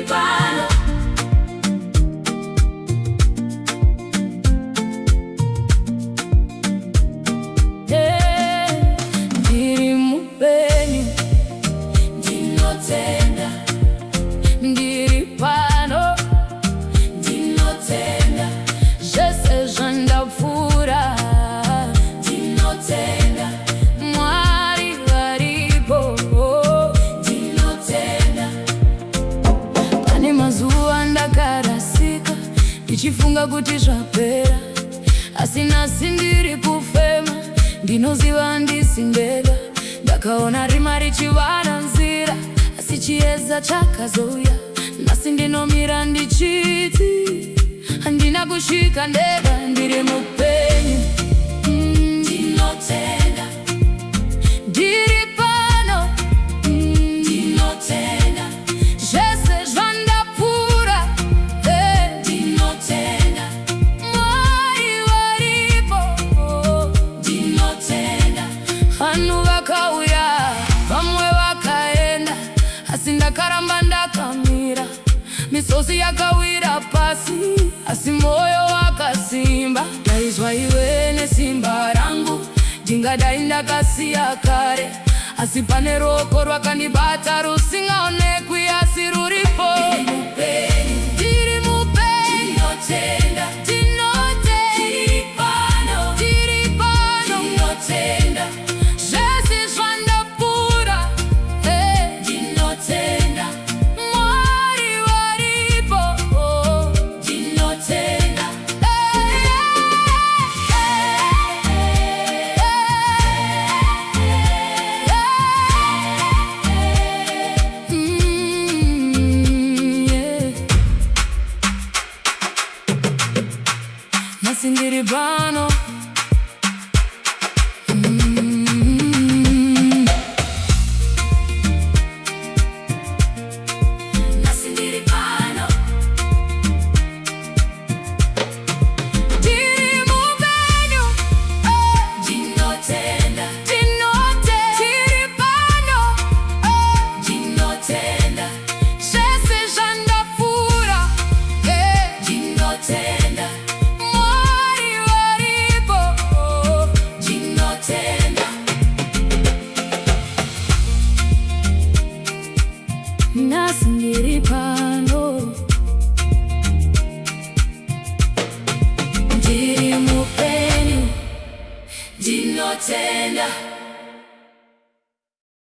pano. Ndiri mupenyu, ndinotenda. Ndiri pano, ndinotenda. Zvese zvandapfuura, ndinotenda. Mwari varipo, ndinotenda. Pane mazuva ndakarasika, ndichifunga kuti zvapera, asi nhasi ndiri kufema, ndinoziva handisi ndega. Ndakaona rima richivana nzira, asi chiedza chakazouya. Nhasi ndinomira ndichiti handina kusvika ndega. Ndiri mupenyu, ndinotenda. Ndiri pano, ndinotenda. Zvese zvandapfuura, ndinotenda. Mwari varipo, ndinotenda. Vanhu vakauya, vamwe vakaenda, asi ndakaramba ndakamira. Misozi yakawira pasi, asi moyo wakasimba. Ndaizwa iwe nesimba rangu, ndingadai ndakasiya kare, asi pane ruoko rwakandibata rusingaonekwi, asi ruripo. Ndiri mupenyu, ndinotenda. Ndiri pano, ndinotenda. Zvese zvandapfuura, ndinotenda. Mwari varipo, ndinotenda. Nhasi ndiri pano, nhasi ndiri pano. Ndiri mupenyu, ndinotenda. Ndiri pano, ndinotenda. Zvese zvandapfuura, ndinotenda. Mwari varipo, ndinotenda. Nhasi ndiri pano, ndiri mupenyu, ndinotenda.